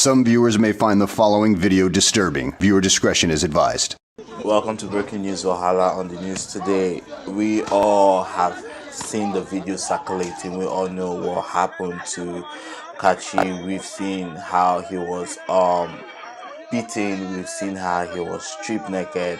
Some viewers may find the following video disturbing. Viewer discretion is advised. Welcome to Breaking News Wahala on the news today. We all have seen the video circulating. We all know what happened to Kachi. We've seen how he was beaten. We've seen how he was stripped naked.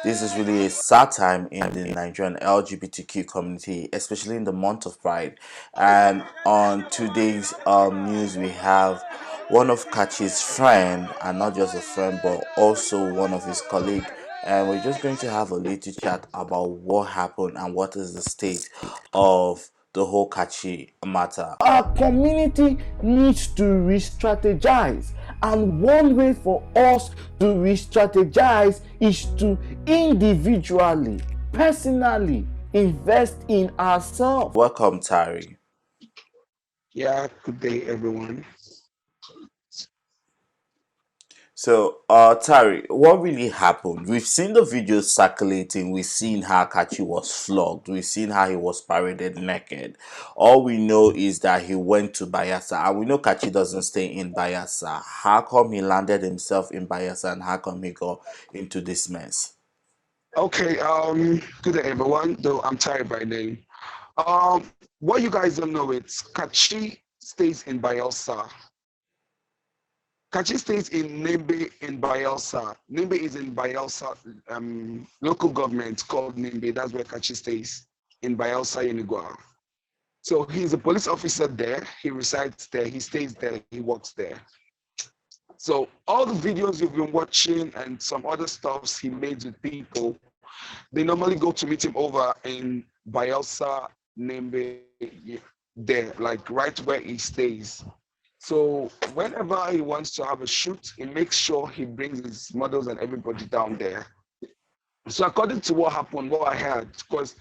This is really a sad time in the Nigerian LGBTQ community, especially in the month of Pride. And on today's news, we have one of Kachi's friend, and not just a friend, but also one of his colleagues. And we're just going to have a little chat about what happened and what is the state of the whole Kachi matter. Our community needs to re-strategize, and one way for us to re-strategize is to individually, personally invest in ourselves. Welcome, Tari. Yeah, good day, everyone. So, Tari, what really happened? We've seen the videos circulating. We've seen how Kachi was flogged. We've seen how he was paraded naked. All we know is that he went to Bayelsa, and we know Kachi doesn't stay in Bayelsa. How come he landed himself in Bayelsa, and how come he got into this mess? Okay, good day, everyone. Though I'm tired by name. What you guys don't know is Kachi stays in Bayelsa. Kachi stays in Nimbe in Bayelsa. Nimbe is in Bayelsa, local government called Nimbe. That's where Kachi stays, in Bayelsa, Yenigua. So he's a police officer there. He resides there. He stays there. He works there. So all the videos you've been watching and some other stuffs he made with people, they normally go to meet him over in Bayelsa, Nimbe, there, like right where he stays. So whenever he wants to have a shoot, he makes sure he brings his models and everybody down there. So according to what happened, what I heard, because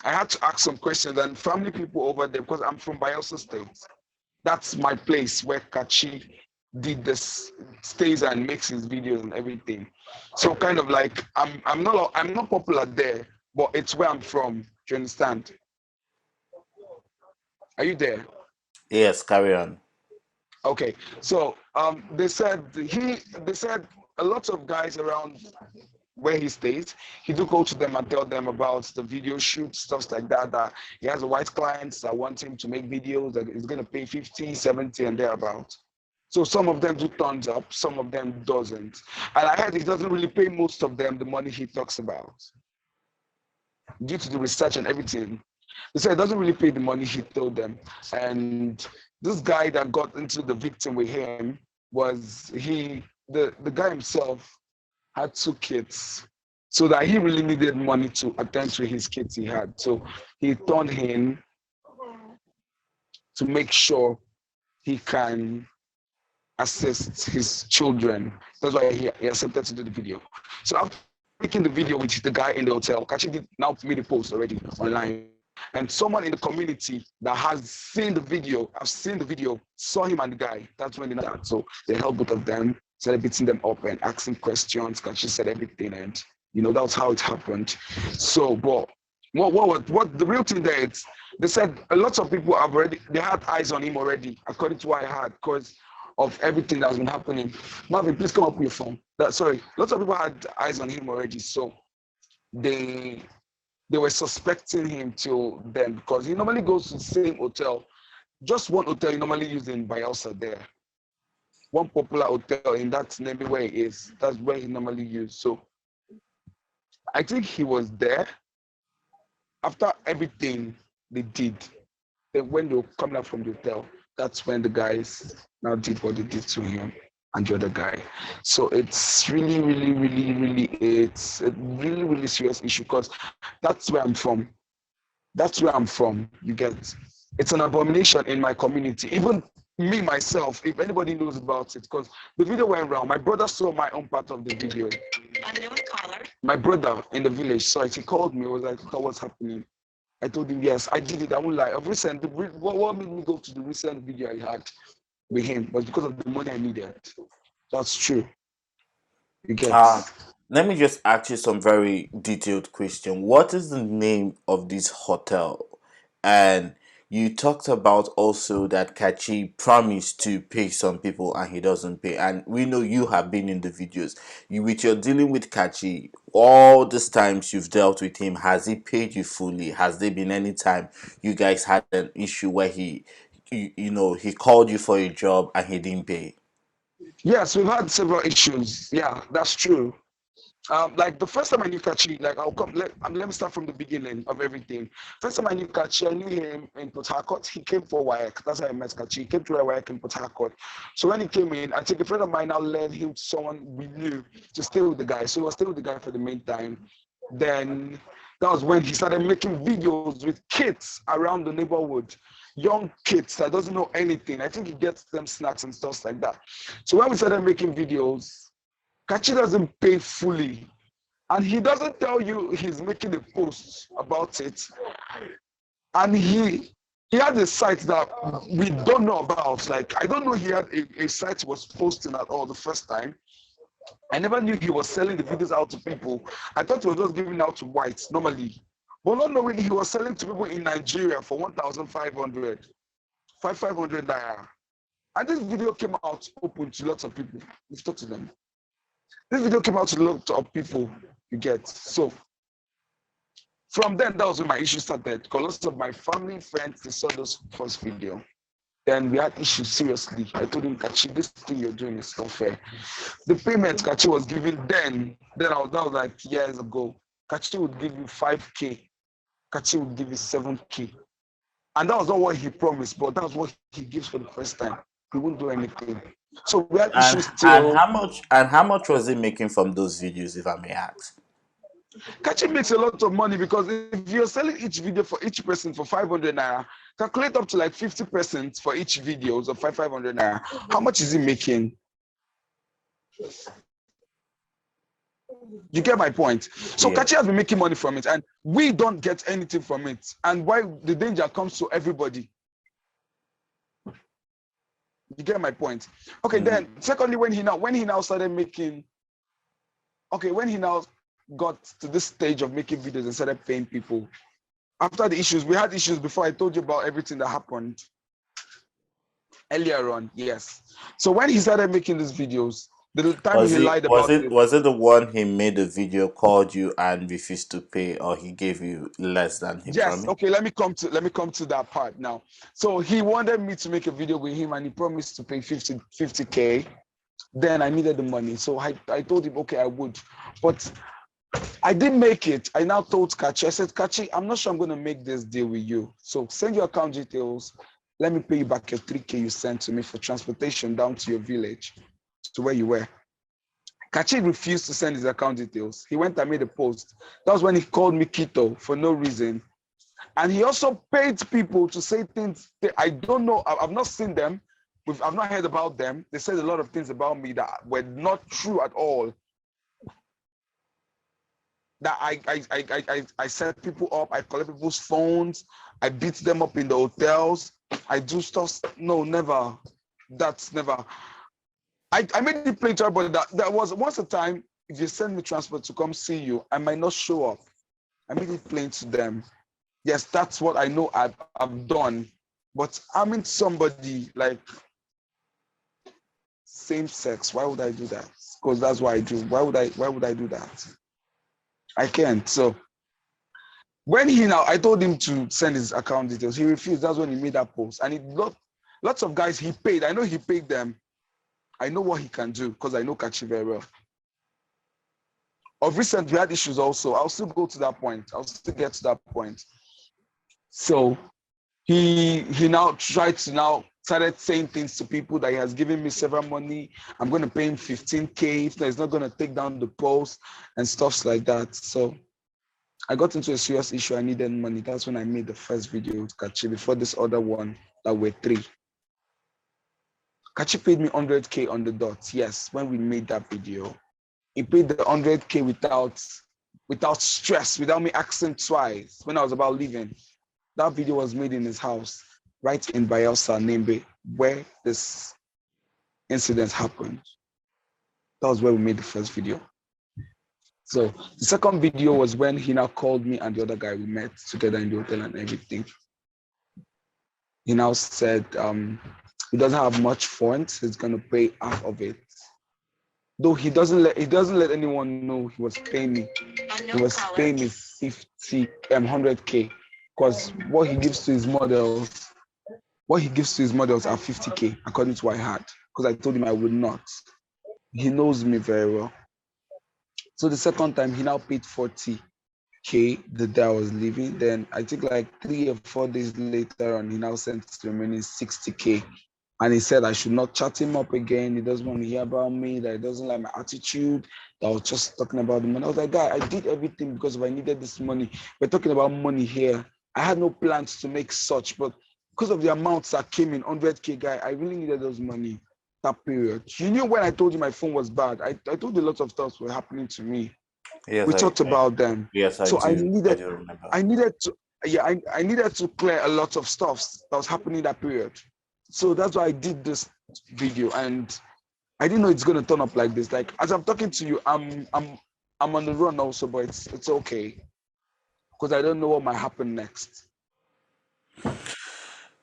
I had to ask some questions and family people over there, because I'm from Bayelsa State. That's my place where Kachi did this, stays and makes his videos and everything. So kind of like I'm not popular there, but it's where I'm from. Do you understand? Are you there? Yes, carry on. Okay, so they said a lot of guys around where he stays, he do go to them and tell them about the video shoot, stuff like that, that he has a white clients that want him to make videos that is going to pay 50, 70 and thereabout. So some of them do thumbs up, some of them doesn't. And I heard he doesn't really pay most of them the money he talks about. Due to the research and everything, they said it doesn't really pay the money he told them. And this guy that got into the victim with him was the guy himself had 2 kids, so that he really needed money to attend to his kids he had. So he turned him to make sure he can assist his children. That's why he accepted to do the video. So after making the video with the guy in the hotel, Kachi did now made a post already online. And someone in the community that has seen the video, saw him and the guy. That's when they know that. So they helped both of them, started beating them up and asking questions. Kachi said everything, and that was how it happened. So, but what the real thing there is, they said a lot of people they had eyes on him already, according to what I heard, because of everything that's been happening. Marvin, please come up with your phone. Lots of people had eyes on him already, so they were suspecting him till then, because he normally goes to the same hotel, just one hotel he normally uses in Bayelsa there. One popular hotel in that neighborhood where he is, that's where he normally used. So I think he was there. After everything they did, when they were coming out from the hotel, that's when the guys now did what they did to him and the other guy. So it's really, really, really, really, it's a really, really serious issue, because that's where I'm from. You get, it's an abomination in my community. Even me, myself, if anybody knows about it, because the video went around. My brother saw my own part of the video. Unknown caller. My brother in the village saw it. He called me. He was like, what's happening? I told him, yes, I did it. I won't lie. What made me go to the recent video I had with him was because of the money I needed. That's true. You get Let me just ask you some very detailed question. What is the name of this hotel? And you talked about also that Kachi promised to pay some people and he doesn't pay. And we know you have been in the videos. With your dealing with Kachi, all these times you've dealt with him, has he paid you fully? Has there been any time you guys had an issue where he called you for a job and he didn't pay? Yes, we've had several issues. Yeah, that's true. Like the first time I knew Kachi, like I'll come. Let me start from the beginning of everything. First time I knew Kachi, I knew him in Port Harcourt. He came for WAEC. That's how I met Kachi. He came to WAEC in Port Harcourt. So when he came in, I think a friend of mine now led him to someone we knew to stay with the guy. So he was staying with the guy for the main time. Then that was when he started making videos with kids around the neighborhood, young kids that doesn't know anything. I think he gets them snacks and stuff like that. So when we started making videos, Kachi doesn't pay fully, and he doesn't tell you he's making a post about it. And he had a site that we don't know about. Like, I don't know he had a site he was posting at all the first time. I never knew he was selling the videos out to people. I thought he was just giving out to whites normally. But not knowing he was selling to people in Nigeria for 1,500, 500 naira. And this video came out open to lots of people. We've talked to them. This video came out to a lot of people, you get. So from then, that was when my issue started. Because lots of my family, friends, they saw this first video. Then we had issues seriously. I told him, Kachi, this thing you're doing is not fair. The payment Kachi was giving that was like years ago. Kachi would give you 5K. Kachi would give you 7K. And that was not what he promised, but that was what he gives for the first time. He wouldn't do anything. So we had issues still. And how much was he making from those videos, if I may ask? Kachi makes a lot of money because if you're selling each video for each person for 500 naira, calculate up to like 50% for each video of 500 naira. How much is he making? You get my point. So yeah. Kachi has been making money from it, and we don't get anything from it. And why the danger comes to everybody. You get my point. Okay, then secondly, when he now started making, when he now got to this stage of making videos and started paying people, after the issues, we had issues before. I told you about everything that happened earlier on. Yes. So when he started making these videos, the time he lied about it. Was it the one he made a video, called you and refused to pay, or he gave you less than he promised? Okay, let me come to that part now. So he wanted me to make a video with him and he promised to pay 50K. Then I needed the money. So I told him, okay, I would. But I didn't make it. I now told Kachi, I said, Kachi, I'm not sure I'm going to make this deal with you. So send your account details. Let me pay you back your 3K you sent to me for transportation down to your village, to where you were. Kachi refused to send his account details. He went and made a post. That was when he called me Kito for no reason. And he also paid people to say things that I don't know. I've not seen them. I've not heard about them. They said a lot of things about me that were not true at all. That I set people up, I collect people's phones, I beat them up in the hotels, I do stuff. No, never. That's never. I made it plain, but that was once a time, if you send me transport to come see you, I might not show up. I made it plain to them. Yes, that's what I know I've done. But I mean somebody like same sex, why would I do that? Because that's what I do. Why would I do that? I can't. So when I told him to send his account details, he refused. That's when he made that post. And lots of guys he paid. I know he paid them. I know what he can do because I know Kachi very well. Of recent, we had issues also. I'll still go to that point. I'll still get to that point. So he now started saying things to people that he has given me several money. I'm going to pay him 15K. If he's not going to take down the post and stuff like that. So I got into a serious issue. I needed money. That's when I made the first video with Kachi before this other one that were 3. Kachi paid me 100K on the dot. Yes, when we made that video, he paid the 100K without stress, without me asking twice when I was about leaving. That video was made in his house, right in Bayelsa, Nembe, where this incident happened. That was where we made the first video. So the second video was when he now called me and the other guy. We met together in the hotel and everything. he now said he doesn't have much funds. He's gonna pay half of it. Though he doesn't let anyone know he was paying me. He was paying me 100K, because what he gives to his models are 50K, according to what I had, because I told him I would not. He knows me very well. So the second time he now paid 40K the day I was leaving. Then I think like 3 or 4 days later on, he now sent the remaining 60K. And he said I should not chat him up again. He doesn't want to hear about me, that he doesn't like my attitude, that I was just talking about the money. I was like, guy, I did everything because if I needed this money, we're talking about money here. I had no plans to make such, but because of the amounts that came in, 100K, guy, I really needed those money that period. You knew when I told you my phone was bad, I told you a lot of stuff were happening to me. Yes, We talked about them. yes, I So do. I do remember. I needed to, yeah, I needed to clear a lot of stuff that was happening that period. So that's why I did this video, and I didn't know it's gonna turn up like this. Like as I'm talking to you, I'm on the run also, but it's okay because I don't know what might happen next.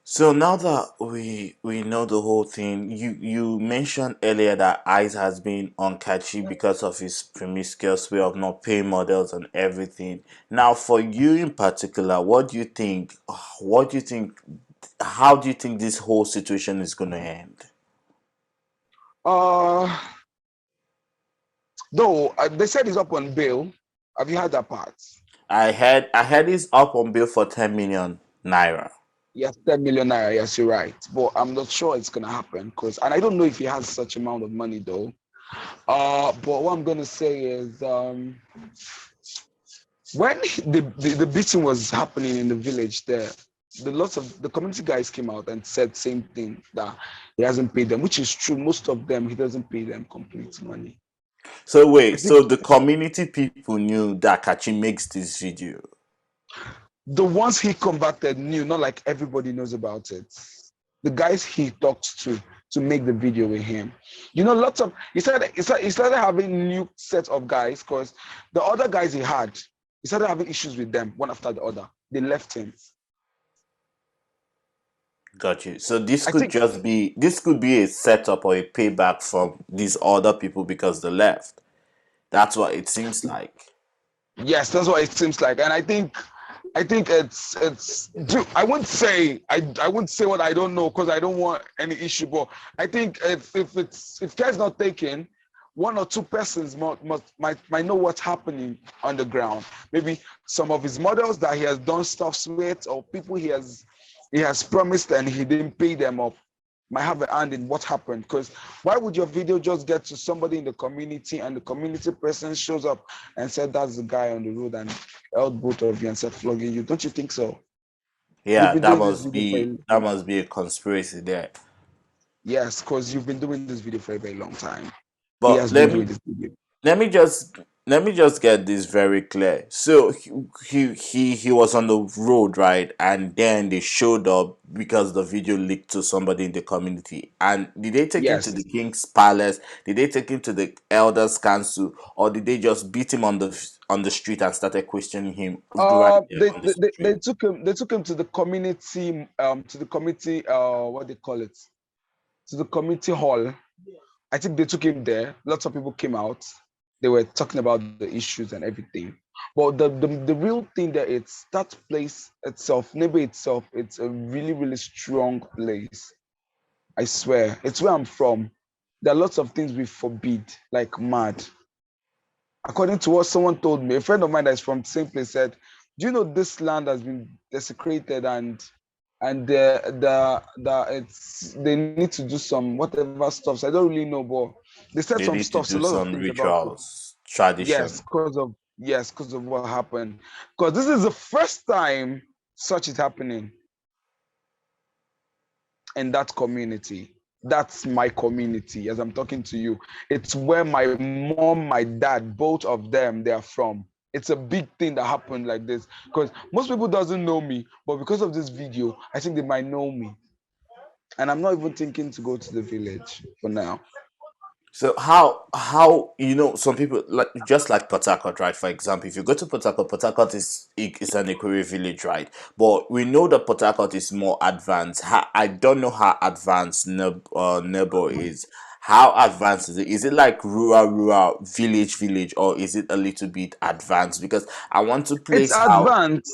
So now that we know the whole thing, you mentioned earlier that Ice has been on Kachi because of his promiscuous way of not paying models and everything. Now, for you in particular, what do you think? What do you think? How do you think this whole situation is going to end? Uh, though they said he's up on bail. Have you heard that part? I heard he's up on bill for 10 million naira. Yes, 10 million naira. Yes, you're right. But I'm not sure it's gonna happen and I don't know if he has such amount of money though. But what I'm gonna say is when the beating was happening in the village there, lots of the community guys came out and said same thing, that he hasn't paid them, which is true. Most of them, he doesn't pay them complete money. So wait, I think so the community people knew that Kachi makes this video. the ones he converted knew, not like everybody knows about it. The guys he talked to make the video with him, lots of he started having new set of guys, because the other guys he started having issues with them one after the other. They left him. Got you. So this I could think just be a setup or a payback from these other people because they left. That's what it seems like. yes, that's what it seems like, and I think it's. I wouldn't say I wouldn't say what I don't know, because I don't want any issue. But I think if care's not taken, one or two persons might know what's happening on the ground. Maybe some of his models that he has done stuff with, or people he has promised and he didn't pay them up, might have a hand in what happened. Because why would your video just get to somebody in the community and the community person shows up and said that's the guy on the road and held both of you and said flogging you? Don't you think so? You've Yeah, been doing this video for that must be a conspiracy there. yes, because you've been doing this video for a very long time. He But has been doing this video. let me just get this very clear. So he was on the road, right? And then they showed up because the video leaked to somebody in the community. And did they take him to Yes. the king's palace? Did they take him to the elders council, or did they just beat him on the street and started questioning him right there They, on the they they street? they took him to the community what they call it, to the community hall. I think they took him there. Lots of people came out. They were talking about the issues and everything. But the real thing that it's that place itself, Nebe itself, it's a really, really strong place. I swear. It's where I'm from. There are lots of things we forbid, like mad. According to what someone told me, a friend of mine that's from the same place said, do you know this land has been desecrated and they need to do some whatever stuff. So I don't really know, but they said They some need to stuff, a do lot of some things about it. rituals, tradition. Because of what happened. Because this is the first time such is happening in that community. That's my community as I'm talking to you. It's where my mom, my dad, both of them, they are from. It's a big thing that happened like this, because most people doesn't know me, but because of this video, I think they might know me. And I'm not even thinking to go to the village for now. So how some people like just like Port Harcourt, right? For example, if you go to Port Harcourt is an Equerry village, right? But we know that Port Harcourt is more advanced. I don't know how advanced Nebo is. How advanced is it? Is it like rural, village, or is it a little bit advanced? Because I want to It's place how. advanced.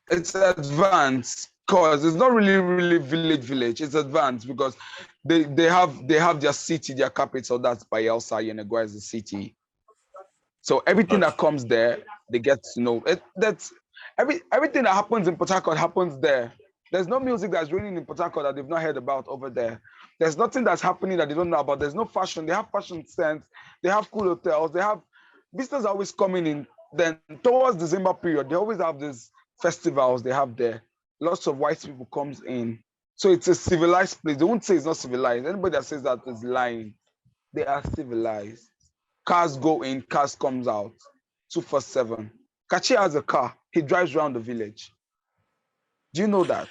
It's advanced because it's not really village. It's advanced because they have their city, their capital. That's Bayelsa. Yenagua is the city. So everything that comes there, they get to know. That's everything that happens in Port Harcourt happens there. There's no music that's raining in Port Harcourt that they've not heard about over there. There's nothing that's happening that they don't know about. There's no fashion. They have fashion sense. They have cool hotels. They have visitors are always coming in. Then towards December period, they always have these festivals they have there. Lots of white people comes in. So it's a civilized place. They won't say it's not civilized. Anybody that says that is lying. They are civilized. Cars go in, cars comes out, 247. Kachi has a car. He drives around the village. Do you know that?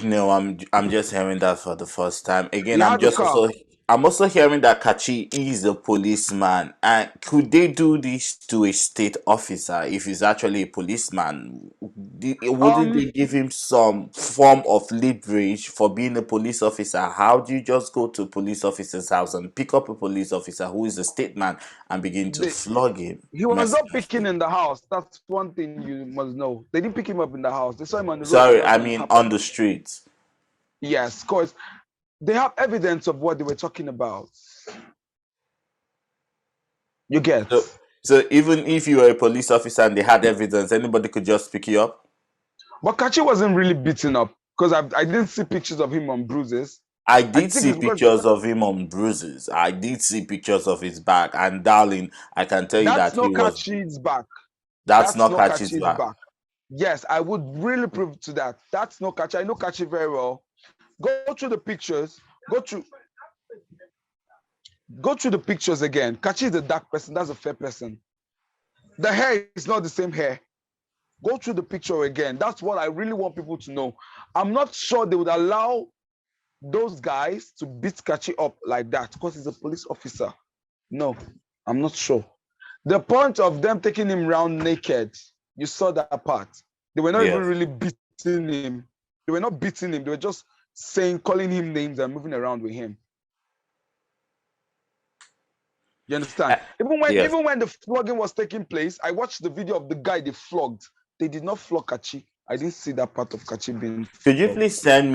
No, I'm just hearing that for the first time. He Again, has a car. I'm also hearing that Kachi is a policeman. And could they do this to a state officer if he's actually a policeman? Wouldn't Um, they give him some form of leverage for being a police officer? How do you just go to a police officer's house and pick up a police officer who is a state man and begin to they, flog him he was not picking mercilessly? in the house. That's one thing you must know. They didn't pick him up in the house. They saw him on the road and Sorry, I nothing mean on happened. the streets. Yes, because they have evidence of what they were talking about. You get. So, so even if you were a police officer and they had evidence, anybody could just pick you up. But Kachi wasn't really beaten up because I didn't see pictures of him on bruises. I I did think see it's because pictures of him on bruises. I did see pictures of his back, and darling, I can tell you that's that he not was. Kachi's back. That's That's not not Kachi's Kachi's back. back. Yes, I would really prove to that. That's not Kachi. I know Kachi very well. Go through the pictures. Go through go through the pictures again. Kachi is a dark person. That's a fair person. The hair is not the same hair. Go through the picture again. That's what I really want people to know. I'm not sure they would allow those guys to beat Kachi up like that because he's a police officer. No, I'm not sure. The point of them taking him round naked, you saw that part. They were not even Yes. really beating him. They were not beating him. They were just saying, calling him names and moving around with him. You understand? Uh, yes. Even when the flogging was taking place, I watched the video of the guy they flogged. They did not flog Kachi. I didn't see that part of Kachi being flogged. Could you please send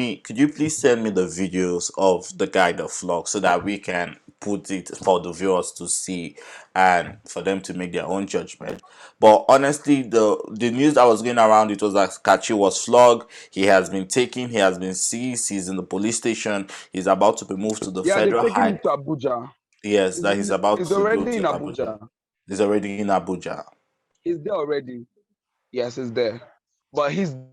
me the videos of the guy that flogged so that we can put it for the viewers to see and for them to make their own judgment. But honestly, the news that was going around, it was that Kachi was flogged, he has been taken, he has been seized, he's in the police station, he's about to be moved to the Yeah, they've federal taken high. him to Abuja. Yes, that he's about He's to go already to in Abuja. Abuja. He's already in Abuja. He's there already. Yes, he's there. But he's the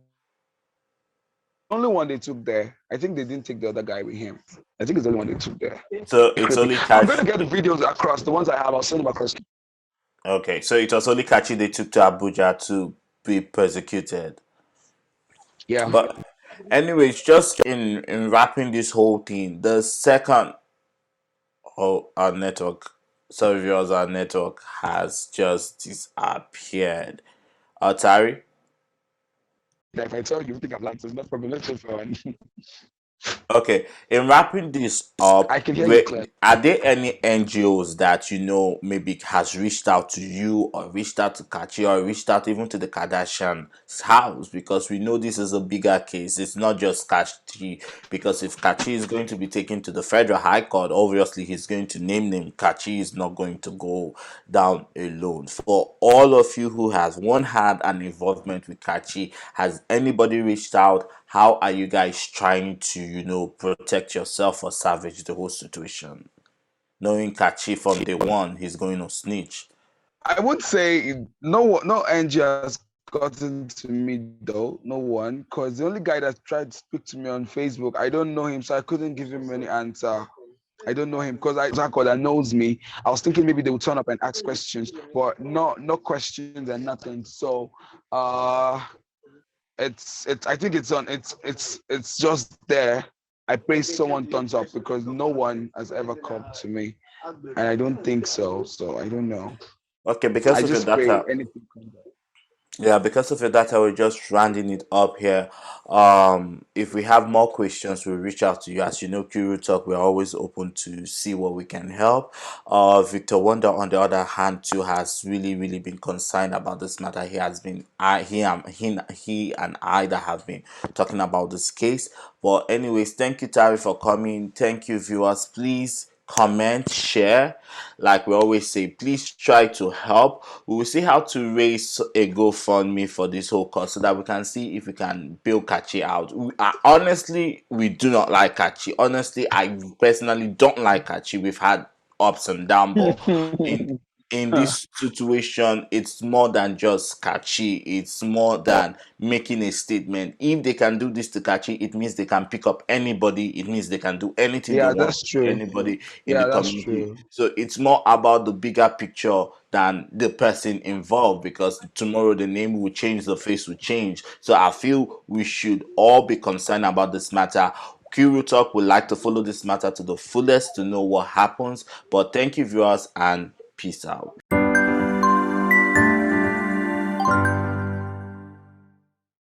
only one they took there. I think they didn't take the other guy with him. I think it's the only one they took there. So it's Crazy. only I'm going Kachi. to get the videos across. The ones I have, I'll send them across. Okay, so it was only Kachi they took to Abuja to be persecuted. Yeah. But anyways, just in wrapping this whole thing, the second our network, sorry viewers, our network has just disappeared. Tari? If I tell you, you think I'm lying, so it's no problem. Let's just go on. Okay, in wrapping this up, I can hear you clearly. are there any NGOs that maybe has reached out to you or reached out to Kachi or reached out even to the Kardashian's house? Because we know this is a bigger case. It's not just Kachi. Because if Kachi is going to be taken to the federal high court, obviously he's going to name them. Kachi is not going to go down alone. For all of you who has had an involvement with Kachi, has anybody reached out? How are you guys trying to, protect yourself or salvage the whole situation? Knowing Kachi from day one, he's going to snitch. I would say no NGO has gotten to me though, no one, because the only guy that tried to speak to me on Facebook, I don't know him, so I couldn't give him any answer. I don't know him because that knows me. I was thinking maybe they would turn up and ask questions, but no questions and nothing. So it's I think it's on it's just there. I pray someone turns up because no one has ever come to me, and I don't think so. So I don't know. Okay, because I of your just pray data, anything comes up. yeah, because of your data, we're just rounding it up here. If we have more questions, we'll reach out to you. As you know, Kuru Talk, we're always open to see what we can help. Victor Wonder, on the other hand, too, has really, really been concerned about this matter. He has been, he and I that have been talking about this case. But anyways, thank you, Tari, for coming. Thank you, viewers. Please comment, share. Like we always say, please try to help. We will see how to raise a GoFundMe for this whole cause so that we can see if we can build Kachi out. Honestly, we do not like Kachi. Honestly, I personally don't like Kachi. We've had ups and downs, but in in this situation, it's more than just Kachi. It's more than making a statement. If they can do this to Kachi, it means they can pick up anybody. It means they can do anything they Yeah, want that's to true. anybody in the Yeah, that's community. true. So it's more about the bigger picture than the person involved, because tomorrow the name will change, the face will change. So I feel we should all be concerned about this matter. Kuru Talk would like to follow this matter to the fullest to know what happens. But thank you, viewers, and peace out.